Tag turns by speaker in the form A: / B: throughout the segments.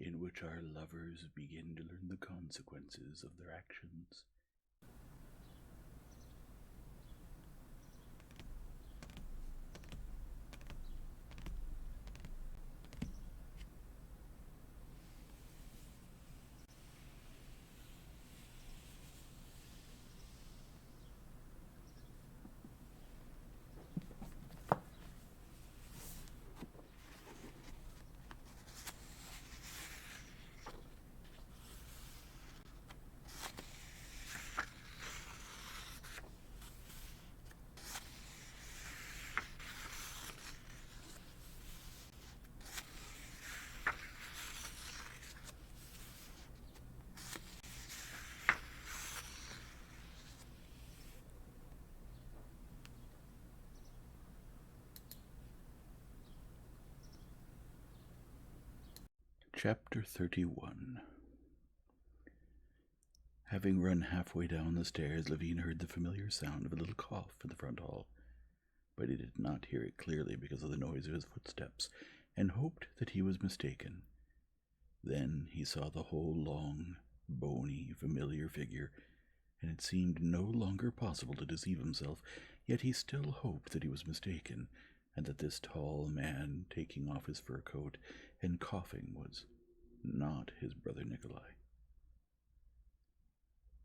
A: in which our lovers begin to learn the consequences of their actions. Chapter 31. Having run halfway down the stairs, Levine heard the familiar sound of a little cough in the front hall, but he did not hear it clearly because of the noise of his footsteps, and hoped that he was mistaken. Then he saw the whole long, bony, familiar figure, and it seemed no longer possible to deceive himself, yet he still hoped that he was mistaken, and that this tall man taking off his fur coat and coughing was not his brother Nikolai.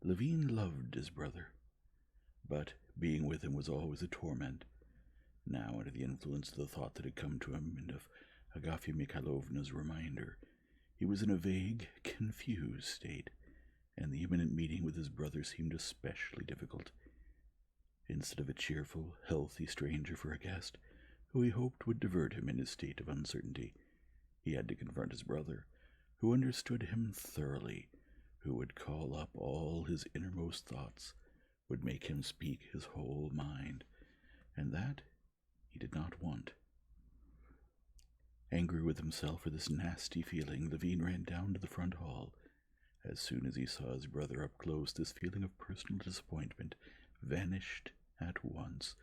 A: Levine loved his brother, but being with him was always a torment. Now, under the influence of the thought that had come to him and of Agafya Mikhailovna's reminder, he was in a vague, confused state, and the imminent meeting with his brother seemed especially difficult. Instead of a cheerful, healthy stranger for a guest, who he hoped would divert him in his state of uncertainty, he had to confront his brother, who understood him thoroughly, who would call up all his innermost thoughts, would make him speak his whole mind, and that he did not want. Angry with himself for this nasty feeling, Levine ran down to the front hall. As soon as he saw his brother up close, this feeling of personal disappointment vanished at once,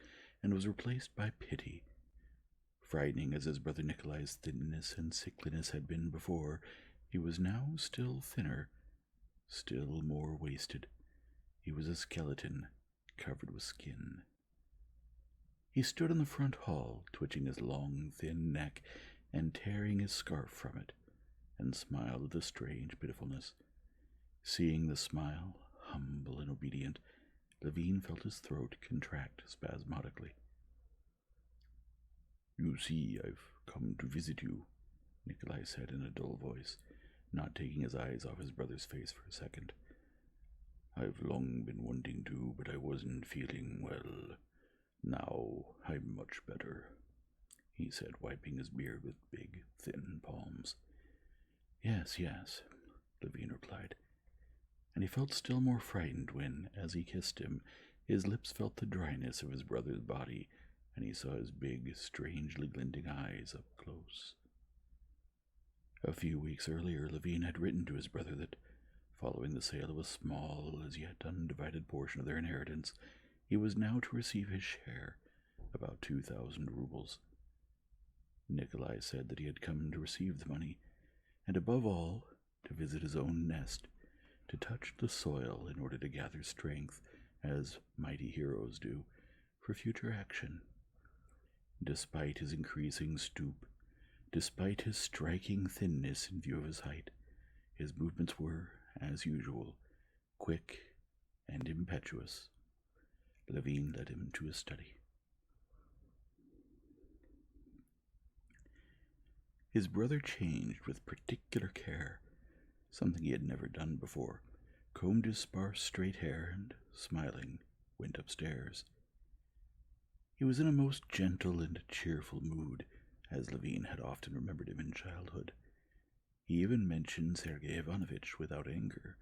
A: and was replaced by pity. Frightening as his brother Nikolai's thinness and sickliness had been before, he was now still thinner, still more wasted. He was a skeleton, covered with skin. He stood in the front hall, twitching his long, thin neck and tearing his scarf from it, and smiled with a strange pitifulness. Seeing the smile, humble and obedient, Levine felt his throat contract spasmodically. "You see, I've come to visit you," Nikolai said in a dull voice, not taking his eyes off his brother's face for a second. "I've long been wanting to, but I wasn't feeling well. Now I'm much better," he said, wiping his beard with big, thin palms. Yes, Levine replied, and he felt still more frightened when, as he kissed him, his lips felt the dryness of his brother's body, and he saw his big, strangely glinting eyes up close. A few weeks earlier, Levine had written to his brother that, following the sale of a small, as yet undivided portion of their inheritance, he was now to receive his share, about 2,000 rubles. Nikolai said that he had come to receive the money, and above all, to visit his own nest, to touch the soil in order to gather strength, as mighty heroes do, for future action. Despite his increasing stoop, despite his striking thinness in view of his height, his movements were, as usual, quick and impetuous. Levine led him to his study. His brother changed with particular care, something he had never done before, combed his sparse straight hair, and, smiling, went upstairs. He was in a most gentle and cheerful mood, as Levine had often remembered him in childhood. He even mentioned Sergei Ivanovitch without anger.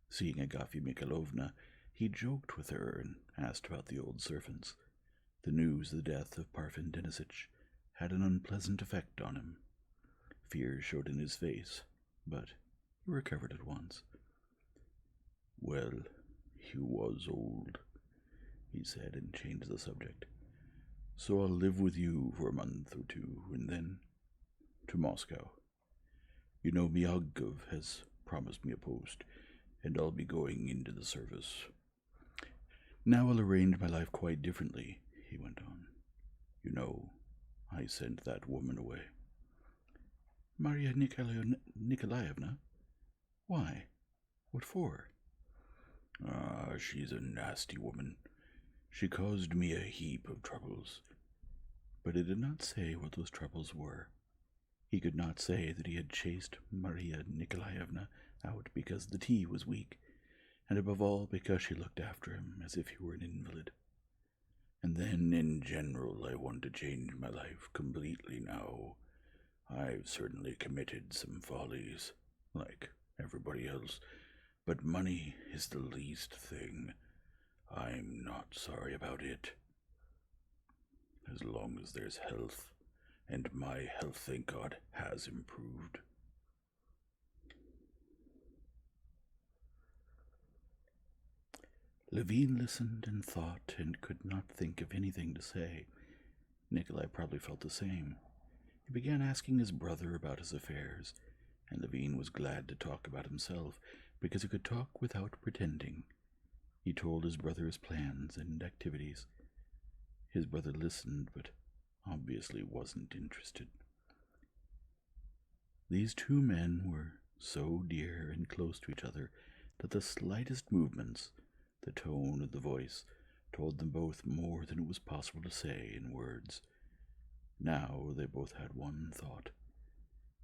A: Seeing Agafya Mikhailovna, he joked with her and asked about the old servants. The news of the death of Parfen Denisitch had an unpleasant effect on him. Fear showed in his face, but he recovered at once. "Well, he was old," he said, and changed the subject. "So I'll live with you for a month or two, and then to Moscow. Miagov has promised me a post, and I'll be going into the service. Now I'll arrange my life quite differently, he went on. I sent that woman away. Maria Nikolaevna? Why? What for? She's a nasty woman. She caused me a heap of troubles. But it did not say what those troubles were. He could not say that he had chased Maria Nikolaevna out because the tea was weak, and above all because she looked after him as if he were an invalid. And then, in general, I want to change my life completely now. I've certainly committed some follies, like everybody else, but money is the least thing. I'm not sorry about it. As long as there's health, and my health, thank God, has improved. Levine listened and thought and could not think of anything to say. Nikolai probably felt the same. He began asking his brother about his affairs, and Levine was glad to talk about himself because he could talk without pretending. He told his brother his plans and activities. His brother listened, but obviously wasn't interested. These two men were so dear and close to each other that the slightest movements, the tone of the voice, told them both more than it was possible to say in words. Now they both had one thought,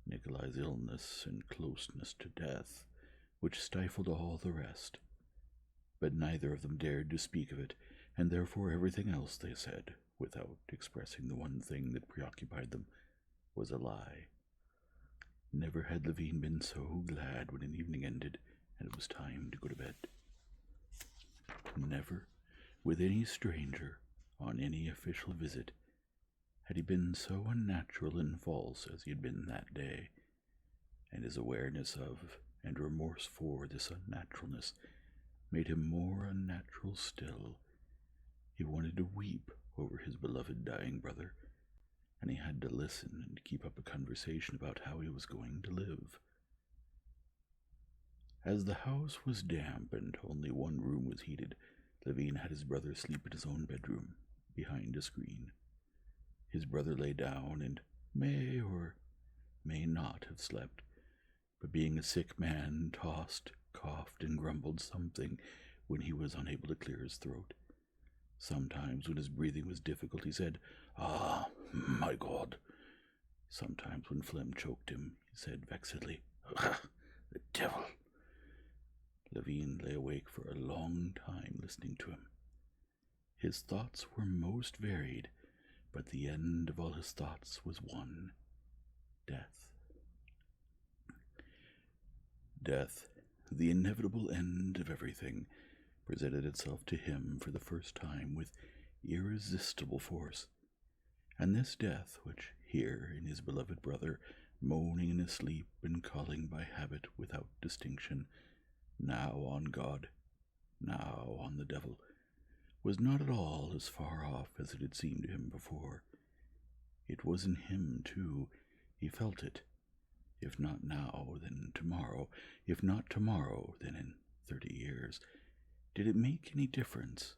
A: Nikolai's illness and closeness to death, which stifled all the rest. But neither of them dared to speak of it, and therefore everything else they said, without expressing the one thing that preoccupied them, was a lie. Never had Levine been so glad when an evening ended and it was time to go to bed. Never, with any stranger, on any official visit, had he been so unnatural and false as he had been that day, and his awareness of and remorse for this unnaturalness made him more unnatural still. He wanted to weep over his beloved dying brother, and he had to listen and keep up a conversation about how he was going to live. As the house was damp and only one room was heated, Levine had his brother sleep in his own bedroom, behind a screen. His brother lay down and may or may not have slept, but being a sick man, tossed, coughed, and grumbled something when he was unable to clear his throat. Sometimes, when his breathing was difficult, he said, "Ah, my God." Sometimes, when phlegm choked him, he said vexedly, "Ah, the devil." Levine lay awake for a long time listening to him. His thoughts were most varied, but the end of all his thoughts was one: death. Death, the inevitable end of everything, presented itself to him for the first time with irresistible force. And this death, which here in his beloved brother, moaning in his sleep and calling by habit without distinction, now on God, now on the devil, was not at all as far off as it had seemed to him before. It was in him, too. He felt it. If not now, then tomorrow. If not tomorrow, then in 30 years. Did it make any difference?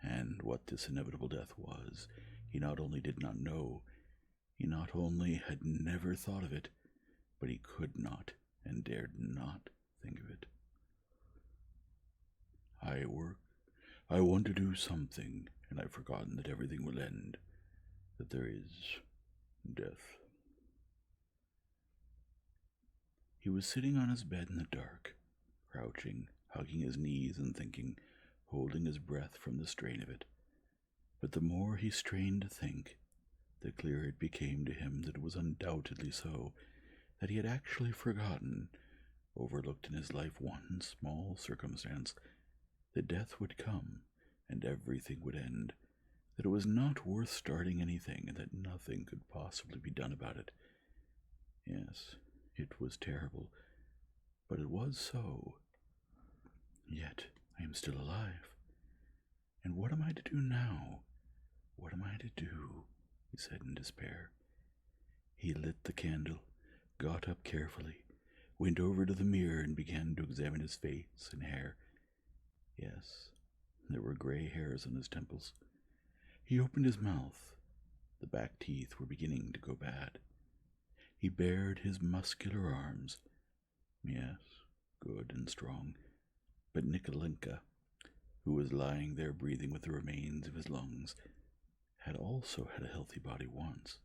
A: And what this inevitable death was, he not only did not know, he not only had never thought of it, but he could not and dared not think of it. I work, I want to do something, and I've forgotten that everything will end, that there is death. He was sitting on his bed in the dark, crouching, hugging his knees and thinking, holding his breath from the strain of it. But the more he strained to think, the clearer it became to him that it was undoubtedly so, that he had actually forgotten, overlooked in his life one small circumstance, that death would come and everything would end, that it was not worth starting anything and that nothing could possibly be done about it. Yes, it was terrible, but it was so. Yet I am still alive. And what am I to do now? What am I to do? He said in despair. He lit the candle, got up carefully, went over to the mirror, and began to examine his face and hair. Yes, there were gray hairs on his temples. He opened his mouth. The back teeth were beginning to go bad. He bared his muscular arms. Yes, good and strong. But Nikolinka, who was lying there breathing with the remains of his lungs, had also had a healthy body once,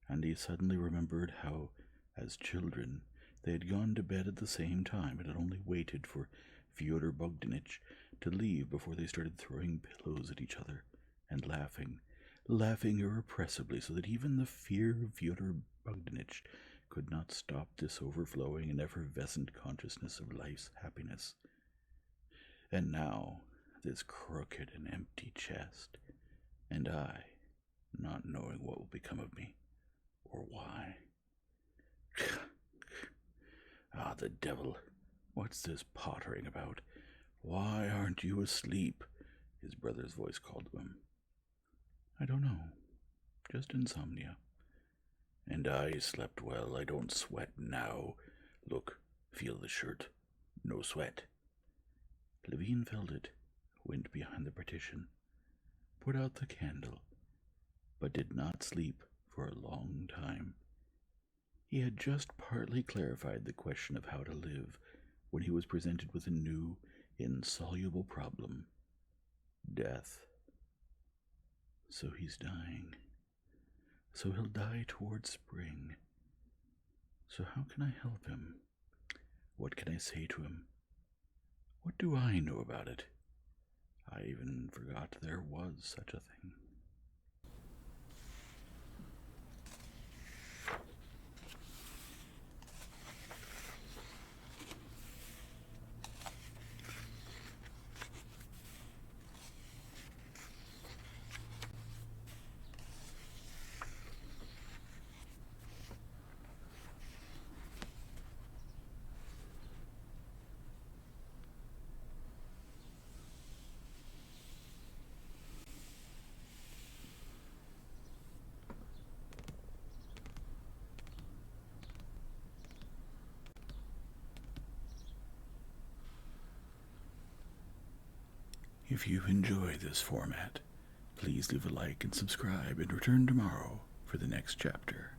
A: and he suddenly remembered how, as children, they had gone to bed at the same time and had only waited for Fyodor Bogdanich to leave before they started throwing pillows at each other and laughing irrepressibly, so that even the fear of Fyodor Bogdanich could not stop this overflowing and effervescent consciousness of life's happiness. And now, this crooked and empty chest, and I, not knowing what will become of me, or why. Ah, the devil! What's this pottering about? Why aren't you asleep? His brother's voice called to him. I don't know. Just insomnia. And I slept well. I don't sweat now. Look, feel the shirt. No sweat. Levine felt it, went behind the partition, put out the candle, but did not sleep for a long time. He had just partly clarified the question of how to live when he was presented with a new, insoluble problem. Death. So he's dying. So he'll die toward spring. So how can I help him? What can I say to him? What do I know about it? I even forgot there was such a thing. If you enjoy this format, please leave a like and subscribe and return tomorrow for the next chapter.